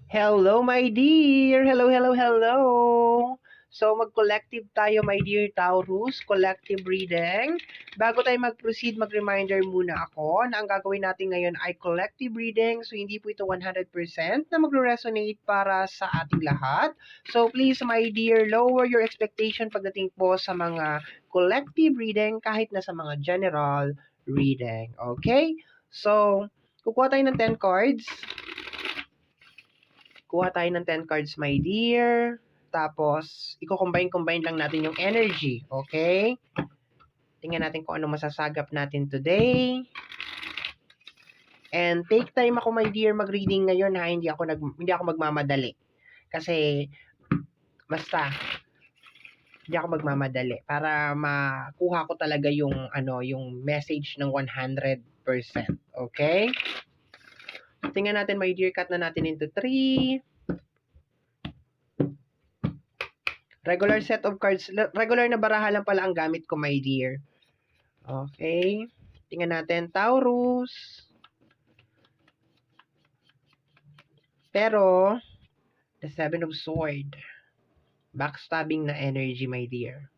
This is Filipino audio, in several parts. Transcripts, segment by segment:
Hello, my dear! Hello, hello, hello! So, mag-collective tayo, my dear Taurus, collective reading. Bago tayo mag-proceed, mag-reminder muna ako na ang gagawin natin ngayon ay collective reading. So, hindi po ito 100% na magre-resonate para sa ating lahat. So, please, my dear, lower your expectation pagdating po sa mga collective reading kahit na sa mga general reading. Okay? So, kukuha tayo ng 10 cards. Kuha tayo ng 10 cards, my dear. Tapos, i-combine lang natin yung energy. Okay? Tingnan natin kung ano masasagap natin today. And take time ako, my dear, mag-reading ngayon ha. Hindi ako magmamadali. Kasi, basta, hindi ako magmamadali para makuha ko talaga yung message ng 100%. Okay? Tingnan natin, my dear, cut na natin into 3. Regular set of cards. Regular na baraha lang pala ang gamit ko, my dear. Okay. Tingnan natin, Taurus. Pero, the Seven of Swords. Backstabbing na energy, my dear.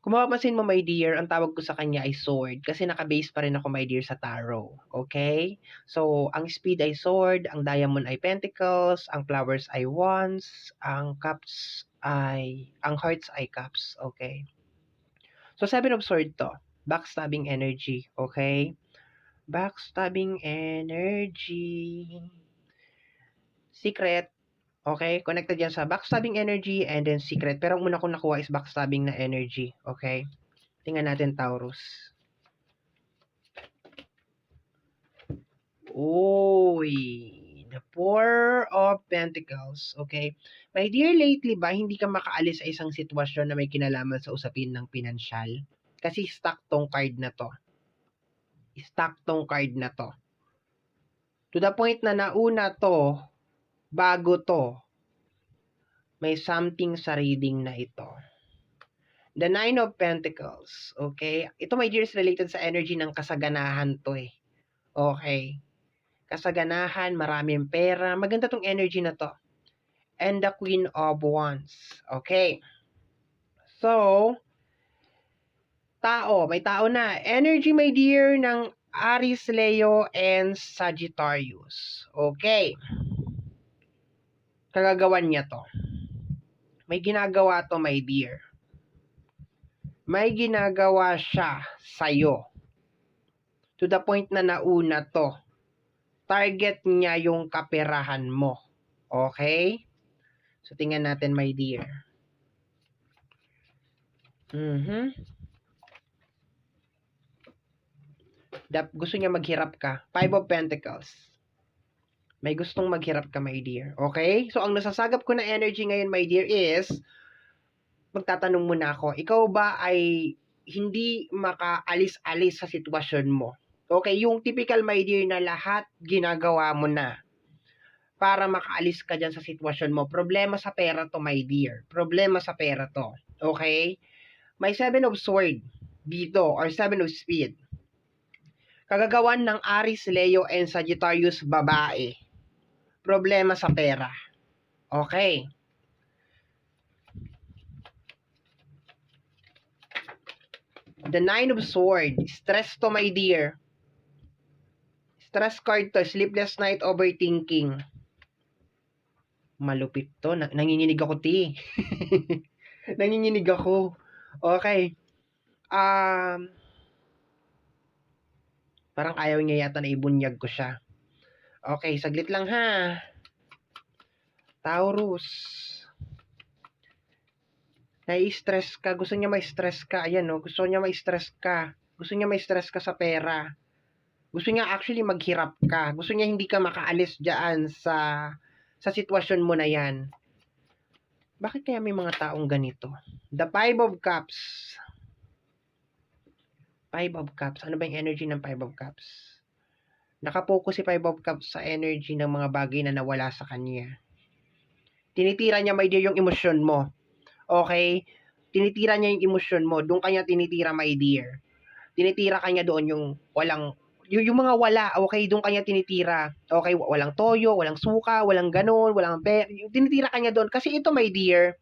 Kung mapapansin mo, my dear, ang tawag ko sa kanya ay sword kasi naka-base pa rin ako, my dear, sa tarot. Okay? So, ang speed ay sword, ang diamond ay pentacles, ang flowers ay wands, ang hearts ay cups. Okay? So, Seven of Swords to. Backstabbing energy. Okay? Backstabbing energy. Secret. Okay? Connected yan sa backstabbing energy and then secret. Pero ang una kong nakuha is backstabbing na energy. Okay? Tingnan natin, Taurus. Uy! The Four of Pentacles. Okay? My dear, lately ba, hindi ka makaalis sa isang sitwasyon na may kinalaman sa usapin ng pinansyal? Kasi stuck tong card na to. Stuck tong card na to. To the point na nauna to, bago to, may something sa reading na ito. The Nine of Pentacles. Okay? Ito, my dear, is related sa energy ng kasaganahan to eh. Okay? Kasaganahan, maraming pera. Maganda tong energy na to. And the Queen of Wands. Okay? So, may tao na. Energy, my dear, ng Aries, Leo, and Sagittarius. Okay? Kagagawan niya to. May ginagawa to, my dear. May ginagawa siya sa'yo. To the point na nauna to. Target niya yung kaperahan mo. Okay? So, tingnan natin, my dear. Gusto niya maghirap ka. Five of Pentacles. May gustong maghirap ka, my dear. Okay? So, ang nasasagap ko na energy ngayon, my dear, is magtatanong muna ako, ikaw ba ay hindi makaalis-alis sa sitwasyon mo? Okay, yung typical, my dear, na lahat ginagawa mo na para makaalis ka dyan sa sitwasyon mo. Problema sa pera to, my dear. Problema sa pera to. Okay? May Seven of Swords dito, or Seven of Speed. Kagagawan ng Aries, Leo, and Sagittarius, babae. Problema sa pera. Okay. The Nine of Swords. Stress to, my dear. Stress card to. Sleepless night, overthinking. Malupit to. Nanginginig ako, ti. Nanginginig ako. Okay. Parang ayaw niya yata na ibunyag ko siya. Okay, saglit lang ha. Taurus. Nai-stress ka. Gusto niya may stress ka. Ayan, no? Gusto niya may stress ka. Gusto niya may stress ka sa pera. Gusto niya actually maghirap ka. Gusto niya hindi ka makaalis dyan sa sitwasyon mo na yan. Bakit kaya may mga taong ganito? The Five of Cups. Five of Cups. Ano ba yung energy ng Five of Cups? Nakapokus si Five of Cups sa energy ng mga bagay na nawala sa kanya. Tinitira niya, my dear, yung emosyon mo. Okay? Tinitira niya yung emosyon mo. Doon kanya tinitira, my dear. Tinitira kanya doon yung walang yung mga wala, okay, doon kanya tinitira. Okay, walang toyo, walang suka, walang ganon, walang yung tinitira kanya doon. Kasi ito, my dear,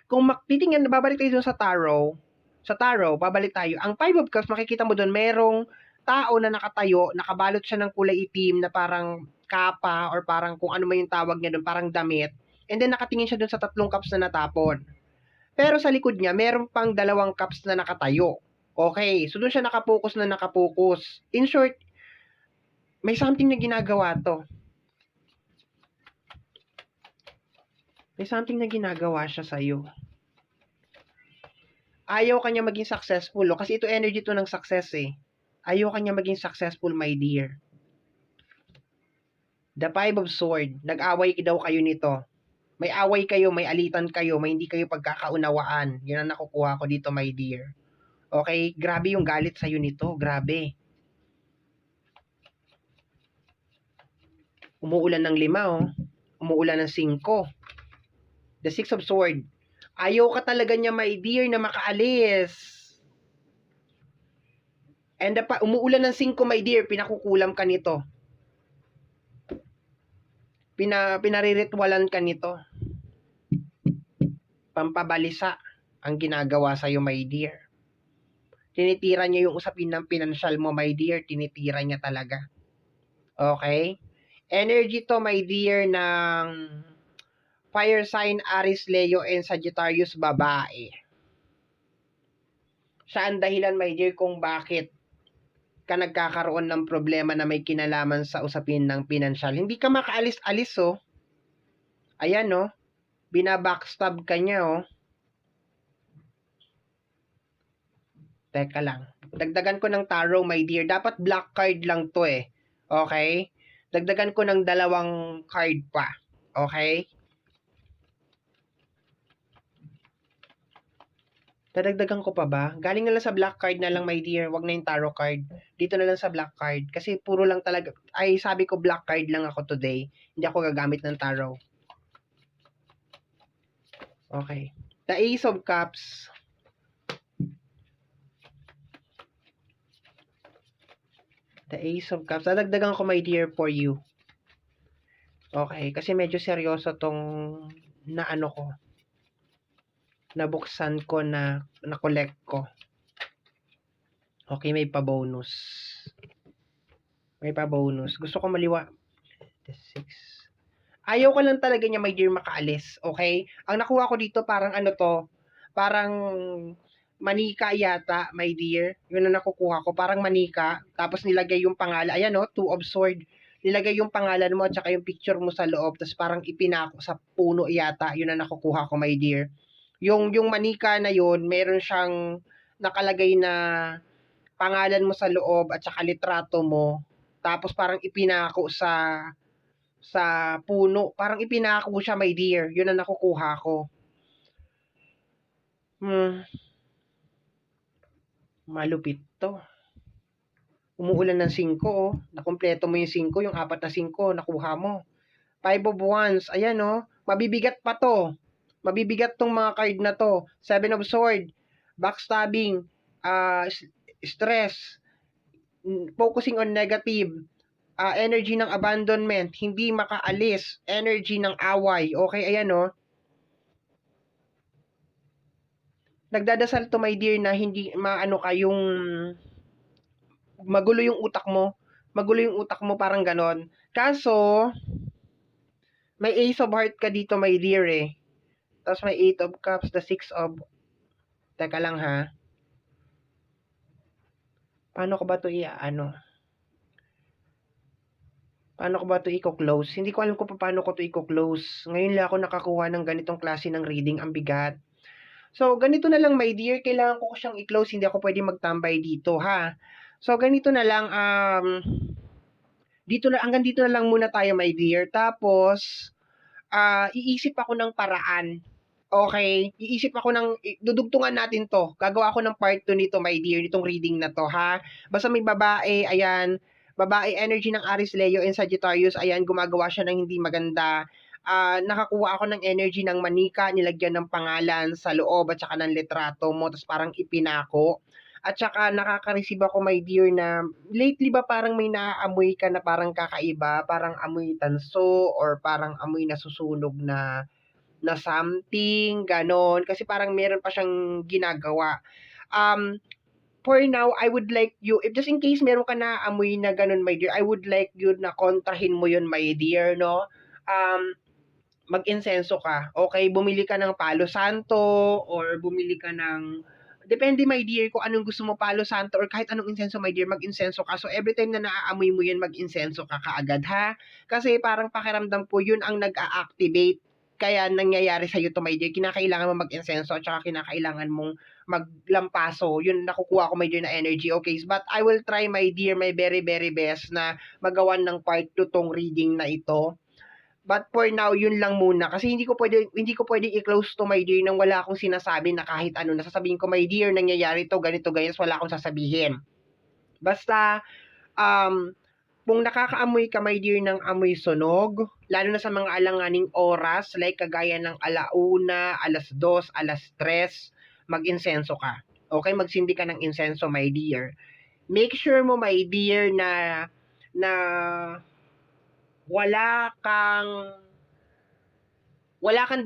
kung titingnan, babalik tayo doon sa tarot, babalik tayo. Ang Five of Cups, makikita mo doon, merong tao na nakatayo, nakabalot siya ng kulay itim na parang kapa or parang kung ano man yung tawag niya doon, parang damit. And then nakatingin siya doon sa 3 cups na natapon. Pero sa likod niya, meron pang 2 cups na nakatayo. Okay, so doon siya nakapokus na nakapokus. In short, may something na ginagawa to. May something na ginagawa siya sa'yo. Ayaw kanya maging successful, oh, kasi ito energy to ng success eh. Ayaw kanya maging successful, my dear. The Five of Swords, nag-away daw kayo nito. May away kayo, may alitan kayo, may hindi kayo pagkakaunawaan. Yan ang nakukuha ko dito, my dear. Okay? Grabe yung galit sa'yo nito. Grabe. Umuulan ng 5, oh. Umuulan ng 5. The Six of Swords. Ayaw ka talaga niya, my dear, na makaalis. And umuulan ng 5, my dear, pinakukulam ka nito. Pinariritwalan ka nito. Pampabalisa ang ginagawa sa'yo, my dear. Tinitira niya yung usapin ng pinansyal mo, my dear. Tinitira niya talaga. Okay? Energy to, my dear, ng fire sign, Aries, Leo, and Sagittarius, babae. Siya ang dahilan, my dear, kung bakit ka nagkakaroon ng problema na may kinalaman sa usapin ng pinansyal. Hindi ka makaalis-alis, oh. Ayan, oh. Binabackstab ka niya, oh. Teka lang. Dagdagan ko ng tarot, my dear. Dapat black card lang to eh. Okay? Dagdagan ko ng 2 card pa. Okay? Dadagdagan ko pa ba? Galing na lang sa black card na lang, my dear. Wag na yung tarot card. Dito na lang sa black card. Kasi puro lang talaga. Ay, sabi ko black card lang ako today. Hindi ako gagamit ng tarot. Okay. The Ace of Cups. The Ace of Cups. Dadagdagan ko, my dear, for you. Okay. Kasi medyo seryoso tong naano ko. Nabuksan ko na collect ko. Okay, may pa-bonus. May pa-bonus. Gusto ko maliwa. The 6. Ayaw ko lang talaga niya, my dear, makaalis. Okay? Ang nakuha ko dito, parang ano to, parang manika yata, my dear. Yun ang nakukuha ko. Parang manika. Tapos nilagay yung pangalan. Ayan, no? 2 of Swords. Nilagay yung pangalan mo at saka yung picture mo sa loob. Tapos parang ipinako sa puno yata. Yun ang nakukuha ko, my dear. Yung manika na yun, meron siyang nakalagay na pangalan mo sa loob at saka litrato mo. Tapos parang ipinako sa puno. Parang ipinako siya, my dear. Yun ang nakukuha ko. Malupit to. Umuulan ng 5, oh. Nakumpleto mo yung 5, yung 4 na 5, nakuha mo. 5 of Wands, ayan, oh. Mabibigat pa to. Mabibigat tong mga card na to. 7 of Swords, backstabbing, stress, focusing on negative, energy ng abandonment, hindi makaalis, energy ng away. Okay, ayan, oh. Nagdadasal to, my dear, na hindi maano ka yung magulo yung utak mo. Magulo yung utak mo, parang ganon. Kaso, may Ace of Heart ka dito, my dear, eh. Tapos may 8 of Cups, the 6 of... Teka lang, ha. Paano ko ba to Paano ko ba to i-close? Hindi ko alam kung paano ko to i-close. Ngayon lang ako nakakuha ng ganitong klase ng reading, ang bigat. So, ganito na lang, my dear. Kailangan ko siyang i-close. Hindi ako pwede magtambay dito, ha? So, ganito na lang. Hanggang dito na lang muna tayo, my dear. Tapos, iisip ako ng paraan. Okay? Iisip ako dudugtungan natin to. Gagawa ako ng part 2 nito, my dear. Nitong reading na to, ha? Basta may babae, ayan. Babae energy ng Aries, Leo, and Sagittarius. Ayan, gumagawa siya ng hindi maganda. Nakakuha ako ng energy ng manika, nilagyan ng pangalan sa loob at saka ng litrato mo, tapos parang ipinako. At saka nakaka-receive ako, my dear, na lately ba parang may naaamoy ka na parang kakaiba, parang amoy tanso or parang amoy nasusunog na something, gano'n. Kasi parang meron pa siyang ginagawa. For now, I would like you, if just in case meron ka na amoy na gano'n, my dear, I would like you na kontrahin mo yun, my dear, no? Mag-insenso ka, okay? Bumili ka ng Palo Santo or bumili ka ng, depende, my dear, kung anong gusto mo, Palo Santo or kahit anong insenso, my dear, mag-insenso ka. So, every time na naaamoy mo yun, mag-insenso ka kaagad, ha? Kasi parang pakiramdam po, yun ang nag-a-activate. Kaya nangyayari sa'yo to, my dear. Kinakailangan mo mag-insenso at saka kinakailangan mong maglampaso. Yun nakukuha ko, my dear, na energy. Okay, but I will try, my dear, my very, very best na magawan ng part 2 tong reading na ito. But for now, yun lang muna. Kasi hindi ko pwede i-close to, my dear, nang wala akong sinasabi na kahit ano. Nasasabihin ko, my dear, nangyayari to, ganito, ganyan, wala akong sasabihin. Basta, kung nakakaamoy ka, my dear, ng amoy sunog, lalo na sa mga alanganing oras, like kagaya ng 1:00, 2:00, 3:00, mag-insenso ka. Okay, magsindi ka ng insenso, my dear. Make sure mo, my dear, na wala kang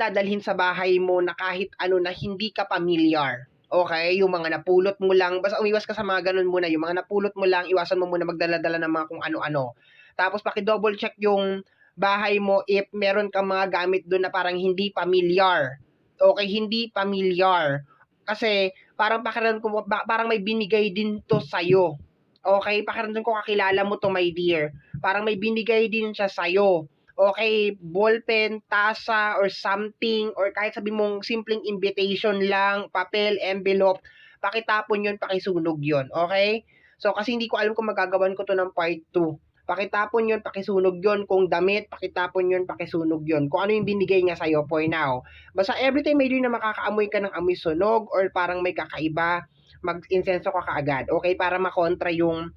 dadalhin sa bahay mo na kahit ano na hindi ka familiar. Okay? Yung mga napulot mo lang, basta umiwas ka sa mga ganun muna. Yung mga napulot mo lang, iwasan mo muna magdala-dala ng mga kung ano-ano. Tapos paki-double check yung bahay mo if meron kang mga gamit doon na parang hindi familiar. Okay, hindi familiar. Kasi parang pakiramdam ko parang may binigay din to sa'yo. Okay, pakiramdam ko kakilala mo to, my dear. Parang may binigay din siya sa'yo. Okay, ballpen, tasa, or something, or kahit sabi mong simpleng invitation lang, papel, envelope, pakitapon yun, pakisunog yun. Okay? So, kasi hindi ko alam kung magagawan ko to ng part 2. Pakitapon yun, pakisunog yun. Kung damit, pakitapon yun, pakisunog yun. Kung ano yung binigay niya sa'yo for now. Basta every time may na makakaamoy ka ng amoy sunog or parang may kakaiba, mag-insenso ka kaagad. Okay? Para makontra yung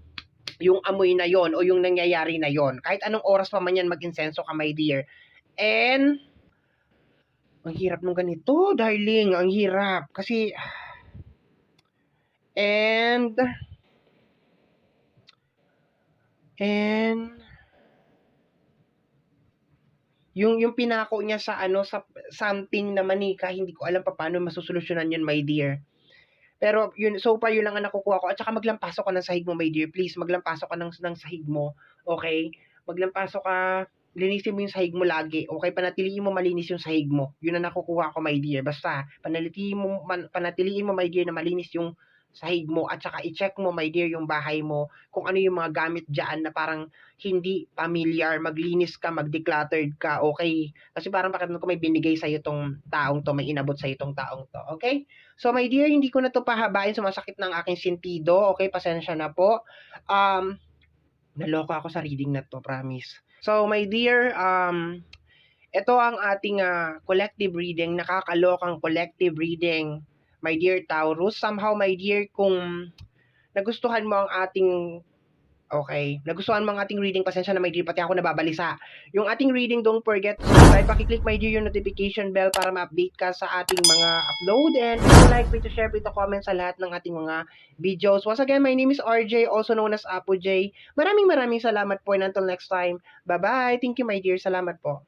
amoy na yon o yung nangyayari na yon. Kahit anong oras pa man yan, mag-insenso ka, my dear. And, ang hirap nung ganito, darling. Ang hirap. Kasi, and, yung pinako niya sa sa something na manika, hindi ko alam pa paano masusolusyonan yun, my dear. Pero yun, so far yun lang ang nakukuha ko. At saka maglampasok ka ng sahig mo, my dear. Please, maglampasok ka ng sahig mo. Okay? Maglampasok ka. Linisin mo yung sahig mo lagi. Okay? Panatiliin mo malinis yung sahig mo. Yun ang nakukuha ko, my dear. Basta, panatiliin mo, my dear, na malinis yung sahig mo. At saka, i-check mo, my dear, yung bahay mo. Kung ano yung mga gamit dyan na parang hindi familiar. Maglinis ka, mag-decluttered ka. Okay? Kasi parang pakiramdam ko may binigay sa'yo tong taong to. May inabot sa'yo tong taong to. Okay? So, my dear, hindi ko na to pahabain, sumasakit ng aking sentido. Okay, pasensya na po. Naloka ako sa reading na to, promise. So, my dear, ito ang ating collective reading, nakakalokang collective reading, my dear Taurus. Somehow, my dear, kung nagustuhan mo ang ating nagustuhan mo ang ating reading, pasensya na, my dear, pati ako nababalisa. Yung ating reading, don't forget to subscribe, pakiclick, my dear, yung notification bell para ma-update ka sa ating mga upload, and if you like, please share, please comment sa lahat ng ating mga videos. Once again, my name is RJ, also known as Apo J. Maraming salamat po, and until next time, bye-bye. Thank you, my dear. Salamat po.